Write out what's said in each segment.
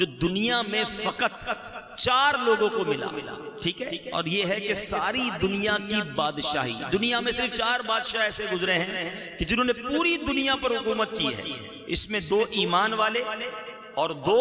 جو دنیا میں فقط 4 لوگوں کو ملا، ٹھیک ہے، اور یہ ہے کہ ساری دنیا کی بادشاہی، دنیا میں صرف 4 بادشاہ ایسے گزرے ہیں کہ جنہوں نے پوری دنیا پر حکومت کی ہے۔ اس میں 2 ایمان والے اور 2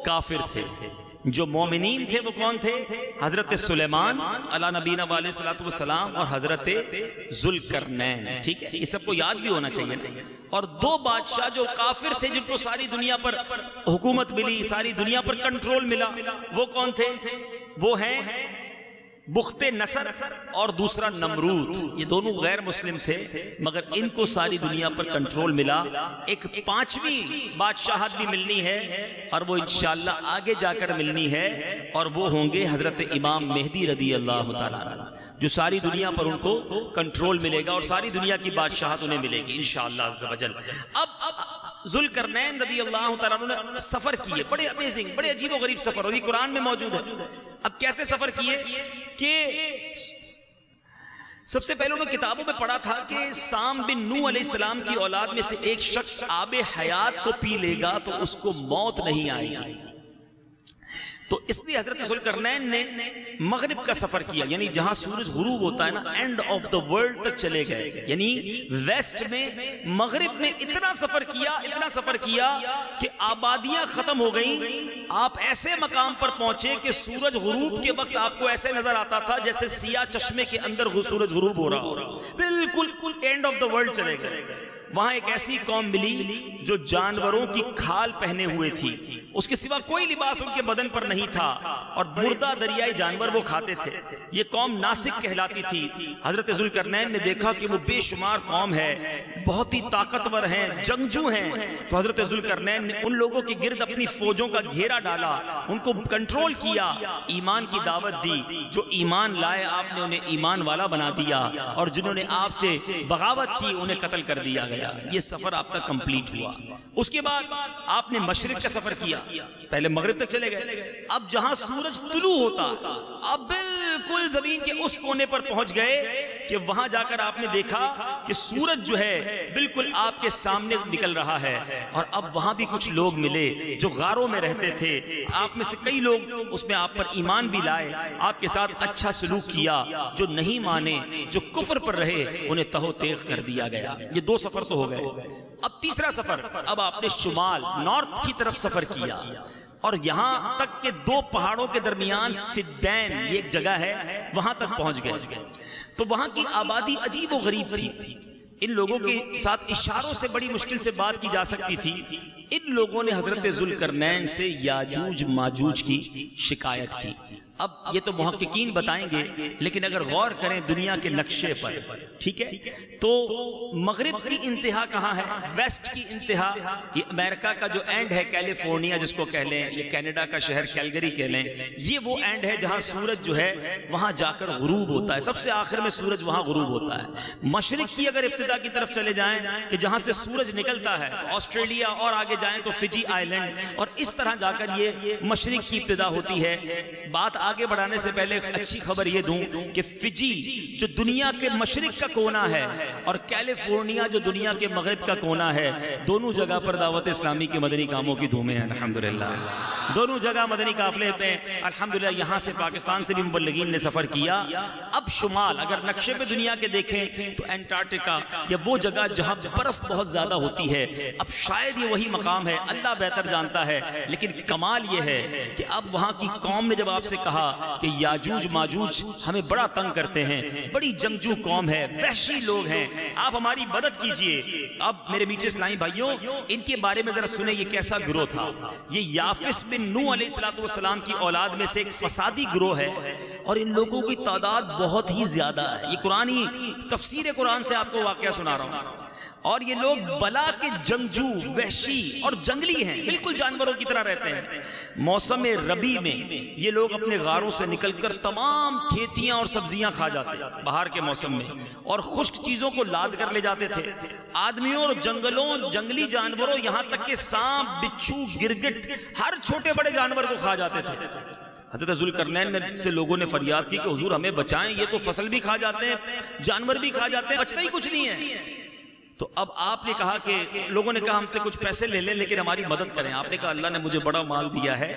کافر تھے۔ جو مومنین تھے وہ کون تھے؟ حضرت سلیمان علیہ نبینا علیہ الصلوۃ والسلام اور حضرت ذوالقرنین، ٹھیک ہے، یہ سب کو یاد بھی ہونا چاہیے۔ اور 2 بادشاہ جو کافر تھے جن کو ساری دنیا پر حکومت ملی، ساری دنیا پر کنٹرول ملا، وہ کون تھے؟ وہ ہیں بخت نصر اور دوسرا نمرود۔ یہ دونوں غیر مسلم تھے مگر ان کو ساری دنیا پر کنٹرول ملا۔ ایک 5ویں بادشاہت بھی ملنی ہے اور وہ انشاءاللہ آگے جا کر ملنی ہے، اور وہ ہوں گے حضرت امام مہدی رضی اللہ تعالیٰ عنہ، جو ساری دنیا پر ان کو کنٹرول ملے گا اور ساری دنیا کی بادشاہت انہیں ملے گی انشاءاللہ عز و جل۔ اب ذوالقرنین رضی اللہ تعالیٰ عنہ نے سفر کیے، بڑے امیزنگ، بڑے عجیب و غریب سفر، اور یہ قرآن میں موجود ہے۔ اب کیسے سفر کیے کہ سب سے پہلے انہوں نے کتابوں میں پڑھا تھا کہ سام بن نوح علیہ السلام کی اولاد میں سے ایک شخص آب حیات کو پی لے گا تو اس کو موت نہیں آئے گی، تو اس لیے حضرت ذوالقرنین نے مغرب کا سفر کیا، یعنی جہاں سورج غروب ہوتا ہے نا، اینڈ آف دا ورلڈ تک چلے گئے، یعنی ویسٹ میں، مغرب میں اتنا سفر کیا کہ آبادیاں ختم ہو گئیں۔ آپ ایسے مقام پر پہنچے کہ سورج غروب کے وقت آپ کو ایسے نظر آتا تھا جیسے سیاہ چشمے کے اندر سورج غروب ہو رہا ہو، بالکل اینڈ آف دا ورلڈ چلے گئے۔ وہاں ایک ایسی قوم ملی جو جانوروں کی کھال پہنے ہوئے تھی، اس کے سوا کوئی لباس ان کے بدن پر نہیں تھا، اور مردہ دریائی جانور وہ کھاتے تھے۔ یہ قوم ناسک کہلاتی تھی۔ حضرت ذوالقرنین نے دیکھا کہ وہ بے شمار قوم ہے، بہت ہی طاقتور ہیں، جنگجو ہیں، تو حضرت ذوالقرنین نے ان لوگوں کے گرد اپنی فوجوں کا گھیرا ڈالا، ان کو کنٹرول کیا، ایمان کی دعوت دی۔ جو ایمان لائے آپ نے انہیں ایمان والا بنا دیا، اور جنہوں نے آپ سے بغاوت کی انہیں قتل کر دیا گیا۔ یہ سفر آپ کا کمپلیٹ ہوا۔ اس کے بعد آپ نے مشرق کا سفر کیا، پہلے مغرب تک چلے گئے، اب جہاں سورج طلوع ہوتا، اب بالکل زمین کے اس کونے پر پہنچ گئے کہ وہاں جا کر آپ نے دیکھا کہ سورج جو ہے بالکل آپ کے سامنے نکل رہا ہے، اور اب وہاں بھی کچھ لوگ ملے جو غاروں میں رہتے تھے۔ آپ میں سے کئی لوگ اس میں آپ پر ایمان بھی لائے، آپ کے ساتھ اچھا سلوک کیا۔ جو نہیں مانے، جو کفر پر رہے، انہیں تہو تیغ کر دیا گیا۔ یہ 2 سفر تو ہو گئے۔ اب تیسرا سفر، اب آپ نے شمال، نارتھ کی طرف سفر کیا، اور یہاں تک کہ 2 پہاڑوں کے درمیان سدین یہ ایک جگہ ہے، وہاں تک پہنچ گئے۔ تو وہاں کی آبادی عجیب و غریب تھی، ان لوگوں کے ساتھ اشاروں سے بڑی مشکل سے بات کی جا سکتی تھی۔ ان لوگوں نے حضرت ذوالقرنین سے یاجوج ماجوج کی شکایت کی۔ اب یہ تو محققین بتائیں گے، لیکن اگر غور کریں دنیا کے نقشے پر، ٹھیک ہے، تو مغرب کی انتہا کہاں ہے؟ ویسٹ کی انتہا، یہ امریکہ کا جو اینڈ ہے، کیلیفورنیا جس کو کہہ لیں، یہ کینیڈا کا شہر کیلگری کہہ لیں، یہ وہ اینڈ ہے جہاں سورج جو ہے وہاں جا کر غروب ہوتا ہے، سب سے آخر میں سورج وہاں غروب ہوتا ہے۔ مشرق کی اگر ابتدا کی طرف چلے جائیں کہ جہاں سے سورج نکلتا ہے، آسٹریلیا، اور آگے جائیں تو فجی آئی لینڈ، اور اس طرح جا کر یہ مشرق کی ابتدا ہوتی ہے۔ بات آگے بڑھانے سے پہلے ایک اچھی خبر یہ دوں کہ فجی جو دنیا کے مشرق کا کونا ہے اور کیلیفورنیا جو دنیا کے مغرب کا کونا ہے، دونوں جگہ پر دعوت اسلامی کے مدنی کاموں کی دھومیں ہیں الحمدللہ۔ دونوں جگہ مدنی قافلے پہ الحمدللہ، یہاں سے پاکستان سے بھی مبلغین نے سفر کیا۔ اب شمال اگر نقشے پہ دنیا کے دیکھیں تو انٹارکٹیکا یا وہ جگہ جہاں برف بہت زیادہ ہوتی ہے، اب شاید یہ وہی مقام ہے، اللہ بہتر جانتا ہے، لیکن کمال یہ ہے کہ اب وہاں کی قوم نے جب آپ سے کہا کہ یاجوج ماجوج ہمیں بڑا تنگ کرتے ہیں، بڑی جنگجو قوم ہے، وحشی لوگ ہیں، آپ ہماری مدد کیجئے۔ اب میرے میٹھے اسلامی بھائیوں، ان کے بارے میں ذرا سنیں یہ کیسا گروہ تھا۔ یہ یافس بن نوح علیہ السلام کی اولاد میں سے ایک فسادی گروہ ہے، اور ان لوگوں کی تعداد بہت ہی زیادہ ہے۔ یہ قرآنی تفسیر قرآن سے آپ کو واقعہ سنا رہا ہوں۔ اور یہ لوگ بلا کے جنگجو، وحشی اور جنگلی ہیں، بالکل جانوروں کی طرح رہتے ہیں۔ موسم ربیع میں یہ لوگ اپنے غاروں سے نکل کر تمام کھیتیاں اور سبزیاں کھا جاتے، بہار کے موسم میں، اور خشک چیزوں کو لاد کر لے جاتے تھے۔ آدمیوں اور جنگلوں، جنگلی جانوروں، یہاں تک کہ سانپ، بچھو، گرگٹ، ہر چھوٹے بڑے جانور کو کھا جاتے تھے۔ حضرت ذوالقرنین سے لوگوں نے فریاد کی کہ حضور ہمیں بچائیں، یہ تو فصل بھی کھا جاتے ہیں، جانور بھی کھا جاتے ہیں، بچتا ہی کچھ نہیں ہے۔ تو اب آپ نے کہا کہ لوگوں نے کہا ہم سے کچھ پیسے لے لیں لیکن ہماری مدد کریں. آپ نے کہا اللہ نے مجھے بڑا مال دیا ہے,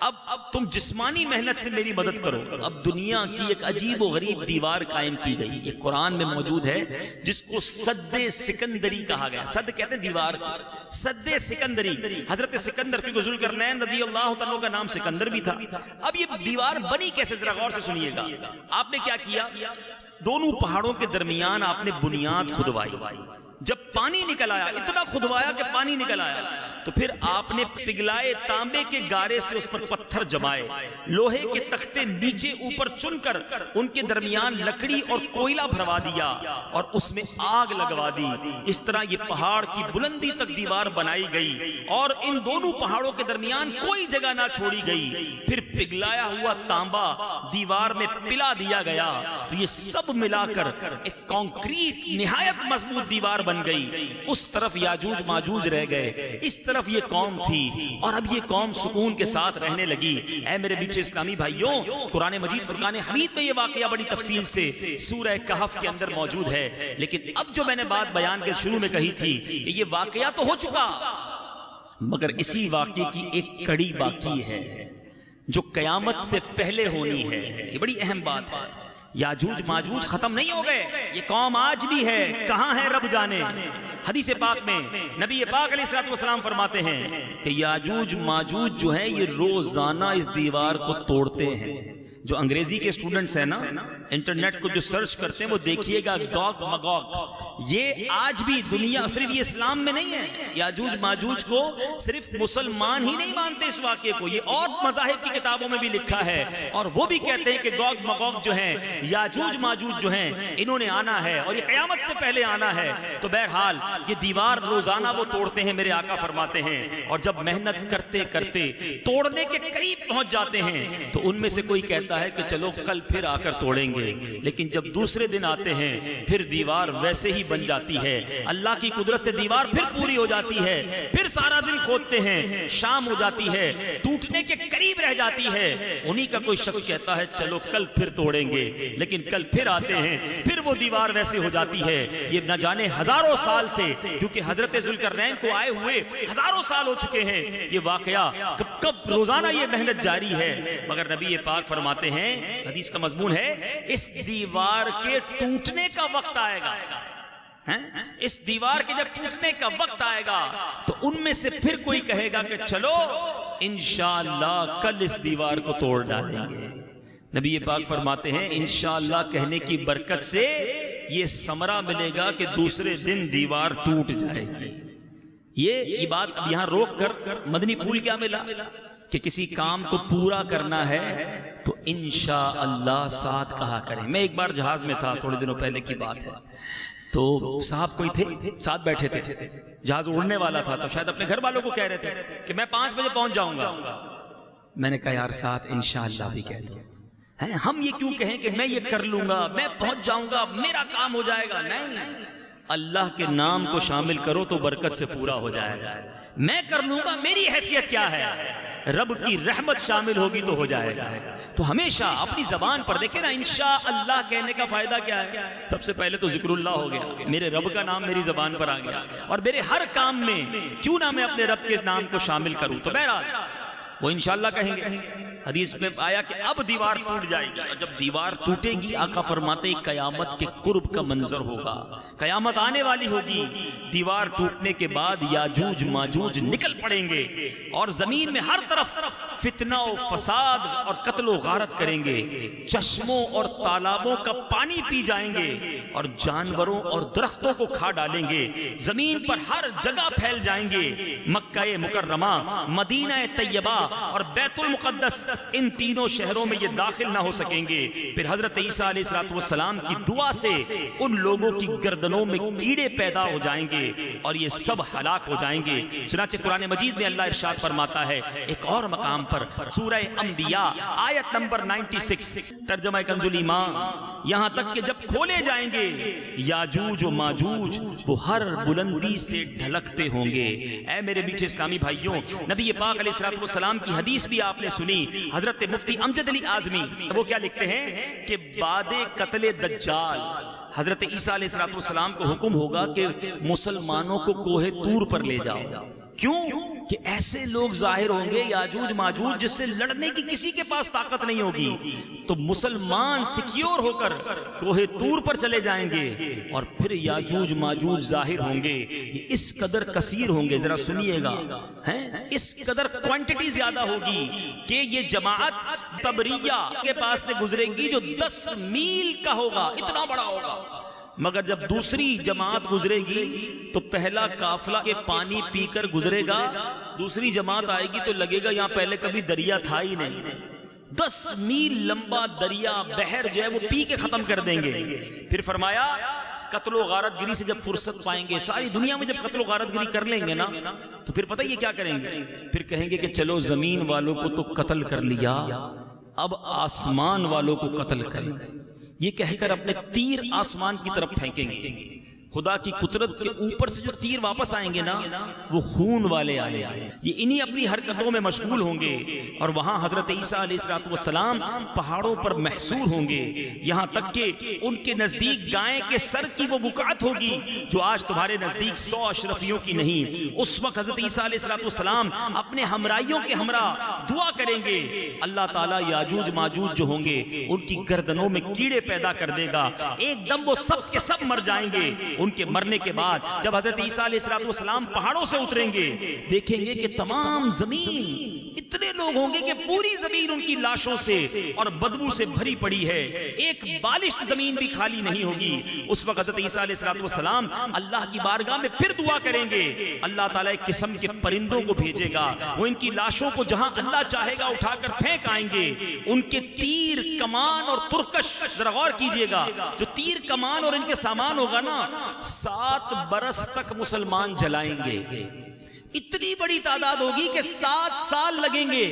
اب تم جسمانی محنت سے میری مدد کرو. اب دنیا کی ایک عجیب و غریب دیوار قائم کی گئی, یہ قرآن میں موجود ہے, جس کو سد سکندری کہا گیا. سد کہتے ہیں دیوار کو, سد سکندری. حضرت سکندر کی ذوالقرنین رضی اللہ عنہ کا نام سکندر بھی تھا. اب یہ دیوار بنی کیسے, ذرا غور سے سنیے گا. آپ نے کیا کیا, دونوں پہاڑوں کے درمیان آپ نے بنیاد کھدوائی. جب پانی نکل آیا, اتنا کھدوایا کہ پانی نکل آیا, تو پھر آپ نے پگھلائے تانبے کے گارے سے اس پر پتھر جمائے, لوہے کے تختے نیچے اوپر چن کر ان کے درمیان لکڑی اور کوئلہ بھروا دیا اور اس میں آگ لگوا دی. اس طرح یہ پہاڑ کی بلندی تک دیوار بنائی گئی اور ان دونوں پہاڑوں کے درمیان کوئی جگہ نہ چھوڑی گئی. پھر پگھلایا ہوا تانبا دیوار میں پلا دیا گیا, تو یہ سب ملا کر ایک کانکریٹ نہایت مضبوط دیوار بن گئی. اس طرف یاجوج ماجوج رہ گئے, اس طرف یہ قوم تھی, اور اب یہ قوم سکون کے ساتھ رہنے لگی. اے میرے میٹھے اسلامی بھائیوں, قرآن مجید فرقان حمید میں یہ واقعہ بڑی تفصیل سے سورہ کہف کے اندر موجود ہے. لیکن اب جو میں نے بات بیان کے شروع میں کہی تھی کہ یہ واقعہ تو ہو چکا, مگر اسی واقعے کی ایک کڑی باقی ہے جو قیامت سے پہلے ہونی ہے. یہ بڑی اہم بات ہے. یاجوج ماجوج ختم نہیں ہو گئے, یہ قوم آج بھی ہے, کہاں ہے رب جانے. حدیث پاک میں نبی پاک علیہ الصلوۃ والسلام فرماتے ہیں کہ یاجوج ماجوج جو ہیں یہ روزانہ اس دیوار کو توڑتے ہیں. جو انگریزی کے اسٹوڈنٹس ہیں نا, انٹرنیٹ کو جو سرچ کرتے ہیں وہ دیکھیے گا گوگ مگوگ, یہ آج بھی دنیا, صرف یہ اسلام میں نہیں ہے, یاجوج ماجوج کو صرف مسلمان ہی نہیں مانتے اس واقعے کو, یہ اور مذاہب کی کتابوں میں بھی لکھا ہے, اور وہ بھی کہتے ہیں کہ گوگ مگوگ جو ہیں, یاجوج ماجوج جو ہیں, انہوں نے آنا ہے اور یہ قیامت سے پہلے آنا ہے. تو بہرحال یہ دیوار روزانہ وہ توڑتے ہیں, میرے آقا فرماتے ہیں, اور جب محنت کرتے کرتے توڑنے کے قریب پہنچ جاتے ہیں تو ان میں سے کوئی کہتا ہے کہ چلو کل پھر آ کر توڑیں گے. لیکن جب دوسرے دن آتے ہیں پھر دیوار ویسے ہی بن جاتی ہے. اللہ کی قدرت سے دیوار پھر پوری ہو جاتی ہے, پھر سارا دن کھودتے ہیں, شام ہو جاتی ہے, ٹوٹنے کے قریب رہ جاتی ہے. انہی کا کوئی شخص کہتا ہے چلو کل پھر توڑیں گے, لیکن کل پھر آتے ہیں, پھر وہ دیوار ویسے ہو جاتی ہے. یہ نہ جانے ہزاروں سال سے, کیونکہ حضرت ذوالقرنین کو آئے ہوئے ہزاروں سال ہو چکے ہیں, یہ واقعہ کب روزانہ یہ محنت جاری ہے. مگر نبی پاک فرماتے ہیں, حدیث کا مضمون ہے, اس دیوار کے ٹوٹنے کا وقت آئے گا, اس دیوار کے جب ٹوٹنے کا وقت آئے گا تو ان میں سے پھر کوئی کہے گا کہ چلو انشاءاللہ کل اس دیوار کو توڑ ڈالیں گے. نبی پاک فرماتے ہیں انشاءاللہ کہنے کی برکت سے یہ ثمرہ ملے گا کہ دوسرے دن دیوار ٹوٹ جائے گی. یہ بات اب یہاں روک کر مدنی پھول کیا ملا کہ کسی کام کو پورا کرنا ہے تو انشاءاللہ ساتھ کہا کریں. میں ایک بار جہاز میں تھا, تھوڑے دنوں پہلے کی بات ہے, تو صاحب کوئی تھے ساتھ بیٹھے تھے, جہاز اڑنے والا تھا, تو شاید اپنے گھر والوں کو کہہ رہے تھے کہ میں 5 بجے پہنچ جاؤں گا. میں نے کہا یار ساتھ انشاءاللہ بھی کہہ دو, ہم یہ کیوں کہیں کہ میں یہ کر لوں گا, میں پہنچ جاؤں گا, میرا کام ہو جائے گا. نہیں, اللہ کے نام کو شامل کرو تو برکت سے پورا ہو جائے گا. میں کر لوں گا, میری حیثیت کیا ہے, رب کی رحمت شامل ہوگی تو ہو جائے گا. تو ہمیشہ اپنی زبان پر دیکھیں نا, انشاءاللہ کہنے کا فائدہ کیا ہے. سب سے پہلے تو ذکر اللہ ہو گیا, میرے رب کا نام میری زبان پر آ گیا, اور میرے ہر کام میں کیوں نہ میں اپنے رب کے نام کو شامل کروں. تو بہرحال وہ انشاءاللہ کہیں گے. حدیث میں آیا کہ اب دیوار ٹوٹ جائے گی, اور جب دیوار ٹوٹے گی آقا فرماتے ہیں قیامت کے قرب کا منظر ہوگا, قیامت آنے والی ہوگی. دیوار ٹوٹنے کے بعد یاجوج ماجوج نکل پڑیں گے اور زمین میں ہر طرف فتنہ و فساد اور قتل و غارت کریں گے. چشموں اور تالابوں کا پانی پی جائیں گے اور جانوروں اور درختوں کو کھا ڈالیں گے. زمین پر ہر جگہ پھیل جائیں گے. مکہ مکرمہ, مدینہ طیبہ اور بیت المقدس, ان تینوں شہروں میں یہ داخل نہ ہو سکیں گے. پھر حضرت عیسیٰ علیہ السلام کی دعا سے ان لوگوں کی گردنوں میں کیڑے پیدا ہو جائیں گے اور یہ سب ہلاک ہو جائیں گے. چنانچہ قرآن مجید میں اللہ ارشاد فرماتا ہے ایک اور مقام پر, سورہ انبیاء آیت نمبر 96, ترجمہ کنز الایمان, یہاں تک کہ جب کھولے جائیں گے یاجوج و ماجوج وہ ہر بلندی سے ڈھلکتے ہوں گے. اے میرے میٹھے اسلامی بھائیوں, نبی پاک علیہ السلام کی حدیث بھی آپ نے سنی. حضرت مفتی امجد علی اعظمی وہ کیا لکھتے ہیں کہ بعد قتل دجال حضرت عیسیٰ علیہ السلام کو حکم ہوگا کہ مسلمانوں کو کوہ طور پر لے جاؤ. کیوں؟ کہ ایسے لوگ ظاہر ہوں گے یاجوج ماجوج جس سے لڑنے کی کسی کے پاس طاقت نہیں ہوگی. تو مسلمان سیکیور ہو کر کوہ طور پر چلے جائیں گے اور پھر یاجوج ماجوج ظاہر ہوں گے. یہ اس قدر کثیر ہوں گے, ذرا سنیے گا, اس قدر کوانٹٹی زیادہ ہوگی کہ یہ جماعت تبریہ کے پاس سے گزرے گی جو 10 میل کا ہوگا, اتنا بڑا ہوگا. مگر جب دوسری جماعت گزرے گی تو پہلا قافلہ کے پانی پی کر گزرے گا, دوسری جماعت آئے گی تو لگے گا یہاں پہلے کبھی دریا تھا ہی نہیں. 10 میل لمبا دریا بحر جو ہے وہ پی کے ختم کر دیں گے. پھر فرمایا قتل و غارت گری سے جب فرصت پائیں گے, ساری دنیا میں جب قتل و غارت گری کر لیں گے نا, تو پھر پتہ یہ کیا کریں گے, پھر کہیں گے کہ چلو زمین والوں کو تو قتل کر لیا, اب آسمان والوں کو قتل کریں. یہ کہہ کر اپنے تیر آسمان کی طرف پھینکیں گے. خدا کی قدرت کے اوپر سے جو تیر واپس آئیں گے نا وہ خون والے آئیں گے. یہ انہی اپنی حرکتوں میں مشغول ہوں گے اور وہاں حضرت عیسیٰ علیہ السلام پہاڑوں پر محصور ہوں گے, یہاں تک کہ ان کے نزدیک گائے کے سر کی وہ بقعت ہوگی جو آج تمہارے نزدیک 100 اشرفیوں کی نہیں. اس وقت حضرت عیسیٰ علیہ السلام اپنے ہمراہیوں کے ہمراہ دعا کریں گے, اللہ تعالیٰ یاجوج ماجوج جو ہوں گے ان کی گردنوں میں کیڑے پیدا کر دے گا, ایک دم وہ سب کے سب مر جائیں گے. ان کے مرنے کے بعد جب حضرت عیسیٰ علیہ السلام پہاڑوں سے اتریں گے, دیکھیں گے کہ تمام زمین اتنے لوگ ہوں گے کہ پوری زمین ان کی لاشوں سے اور بدبو سے بھری پڑی ہے, ایک بالشت زمین بھی خالی نہیں ہوگی. اس وقت حضرت عیسیٰ علیہ السلام اللہ کی بارگاہ میں پھر دعا کریں گے, اللہ تعالیٰ ایک قسم کے پرندوں کو بھیجے گا, وہ ان کی لاشوں کو جہاں اللہ چاہے گا اٹھا کر پھینک آئیں گے. ان کے تیر کمان اور ترکش, ذرا غور کیجئے گا, جو تیر کمان اور ان کے سامان ہوگا نا 7 برس تک مسلمان جلائیں گے. اتنی بڑی تعداد ہوگی کہ 7 سال لگیں گے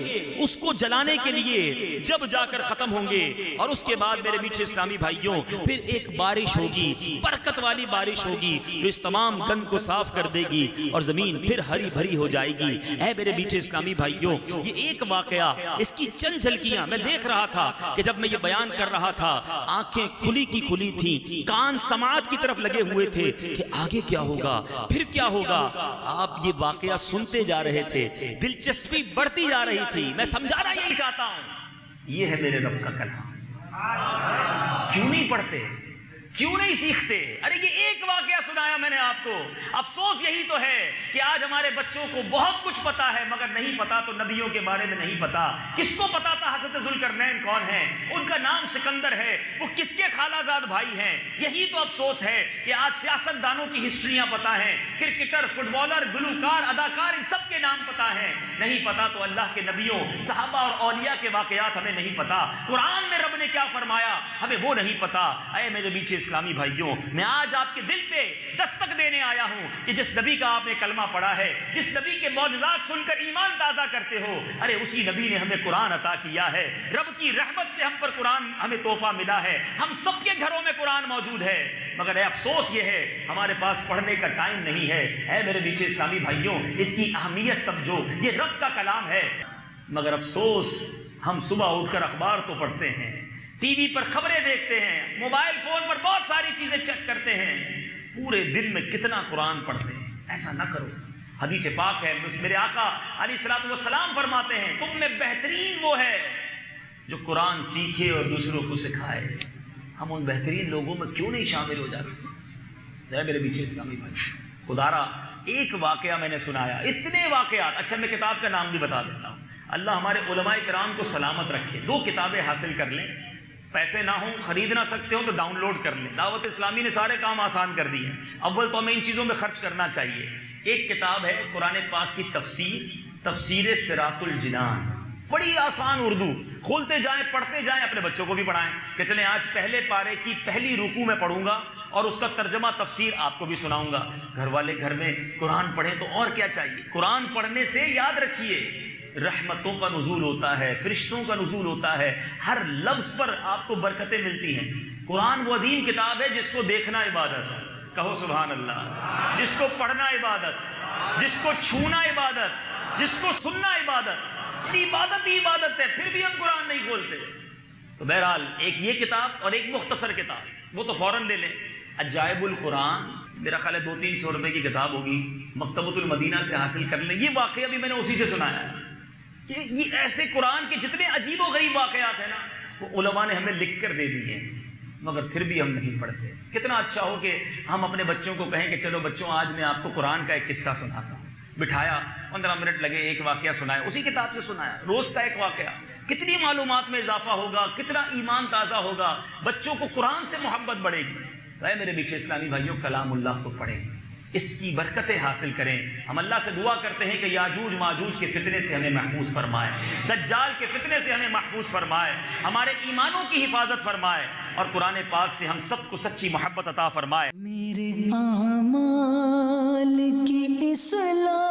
اس کو جلانے کے لیے, جب جا کر ختم ہوں گے. اور اس کے بعد میرے میٹھے اسلامی بھائیوں پھر ایک بارش ہوگی, برکت والی بارش ہوگی جو اس تمام گند کو صاف کر دے گی اور زمین پھر ہری بھری ہو جائے گی. اے میرے میٹھے اسلامی بھائیوں, یہ ایک واقعہ, اس کی چند جھلکیاں میں دیکھ رہا تھا کہ جب میں یہ بیان کر رہا تھا آنکھیں کھلی کی کھلی تھی, کان سماعت کی طرف لگے ہوئے تھے کہ آگے کیا ہوگا, پھر کیا ہوگا. آپ یہ واقعہ سنتے جا رہے تھے, دلچسپی بڑھتی جا رہی تھی. میں سمجھانا یہی چاہتا ہوں, یہ ہے میرے رب کا کلام. کیوں نہیں پڑھتے, کیوں نہیں سیکھتے؟ ارے یہ ایک واقعہ سنایا میں نے آپ کو. افسوس یہی تو ہے کہ آج ہمارے بچوں کو بہت کچھ پتا ہے مگر نہیں پتا تو نبیوں کے بارے میں نہیں پتا. کس کو پتا تھا حضرت ذوالقرنین کون ہیں, ان کا نام سکندر ہے, وہ کس کے خالہ زاد بھائی ہیں. یہی تو افسوس ہے کہ آج سیاست دانوں کی ہسٹریاں پتا ہیں, کرکٹر, فٹ بالر, گلوکار, اداکار, ان سب کے نام پتا ہیں. نہیں پتا تو اللہ کے نبیوں, صحابہ اور اولیاء کے واقعات ہمیں نہیں پتا. قرآن میں رب نے کیا فرمایا ہمیں وہ نہیں پتا. اے میرے بیچے اسلامی بھائیوں, میں آج آپ کے دل پہ دستک دینے آیا ہوں کہ جس نبی کا آپ نے کلمہ پڑھا ہے, جس نبی کے معجزات سن کر ایمان تازہ کرتے ہو, ارے اسی نبی نے ہمیں قرآن عطا کیا ہے. رب کی رحمت سے ہم پر قرآن ہمیں تحفہ ملا ہے, ہم سب کے گھروں میں قرآن موجود ہے. مگر اے افسوس یہ ہے ہمارے پاس پڑھنے کا ٹائم نہیں ہے. اے میرے بیچے اسلامی بھائیوں, اس کی اہمیت سمجھو, یہ رب کا کلام ہے. مگر افسوس ہم صبح اٹھ کر اخبار تو پڑھتے ہیں, ٹی وی پر خبریں دیکھتے ہیں, موبائل فون پر بہت ساری چیزیں چیک کرتے ہیں, پورے دن میں کتنا قرآن پڑھتے ہیں. ایسا نہ کرو. حدیث پاک ہے, میرے آقا علیہ السلام فرماتے ہیں تم میں بہترین وہ ہے جو قرآن سیکھے اور دوسروں کو سکھائے. ہم ان بہترین لوگوں میں کیوں نہیں شامل ہو جاتے؟ میرے پیچھے اسلامی بھائی, خدارا ایک واقعہ میں نے سنایا, اتنے واقعات. اچھا میں کتاب کا نام بھی بتا دیتا ہوں. اللہ ہمارے علماء کرام کو سلامت رکھے. 2 کتابیں حاصل کر لیں, پیسے نہ ہوں, خرید نہ سکتے ہو تو ڈاؤن لوڈ کر لیں. دعوت اسلامی نے سارے کام آسان کر دیے. اول تو ہمیں ان چیزوں میں خرچ کرنا چاہیے. ایک کتاب ہے قرآن پاک کی تفسیر صراط الجنان, بڑی آسان اردو, کھولتے جائیں پڑھتے جائیں, اپنے بچوں کو بھی پڑھائیں کہ چلیں آج پہلے پارے کی پہلی رکوع میں پڑھوں گا اور اس کا ترجمہ تفسیر آپ کو بھی سناؤں گا. گھر والے گھر میں قرآن پڑھیں تو اور کیا چاہیے. قرآن پڑھنے سے یاد رکھیے رحمتوں کا نزول ہوتا ہے, فرشتوں کا نزول ہوتا ہے, ہر لفظ پر آپ کو برکتیں ملتی ہیں. قرآن وہ عظیم کتاب ہے جس کو دیکھنا عبادت, کہو سبحان اللہ, جس کو پڑھنا عبادت, جس کو چھونا عبادت, جس کو سننا عبادت. عبادت ہی عبادت ہے, پھر بھی ہم قرآن نہیں کھولتے. تو بہرحال ایک یہ کتاب اور ایک مختصر کتاب. وہ تو فوراً لے لیں۔ عجائب القرآن میرا خیال ہے 200-300 روپے کی کتاب ہوگی، مکتبۃ المدینہ سے حاصل کر لیں۔ یہ واقعہ بھی میں نے اسی سے سنایا ہے کہ یہ ایسے قرآن کے جتنے عجیب و غریب واقعات ہیں نا وہ علماء نے ہمیں لکھ کر دے دیے ہیں، مگر پھر بھی ہم نہیں پڑھتے۔ کتنا اچھا ہو کہ ہم اپنے بچوں کو کہیں کہ چلو بچوں آج میں آپ کو قرآن کا ایک قصہ سناتا ہوں، بٹھایا 15 منٹ لگے، ایک واقعہ سنایا، اسی کتاب سے سنایا، روز کا ایک واقعہ، کتنی معلومات میں اضافہ ہوگا، کتنا ایمان تازہ ہوگا، بچوں کو قرآن سے محبت بڑھے گی۔ اے میرے میٹھے اسلامی بھائیوں، کلام اللہ کو پڑھیں، اس کی برکتیں حاصل کریں۔ ہم اللہ سے دعا کرتے ہیں کہ یاجوج ماجوج کے فتنے سے ہمیں محفوظ فرمائے، دجال کے فتنے سے ہمیں محفوظ فرمائے، ہمارے ایمانوں کی حفاظت فرمائے، اور قرآن پاک سے ہم سب کو سچی محبت عطا فرمائے۔ میرے اعمال کی اصلاح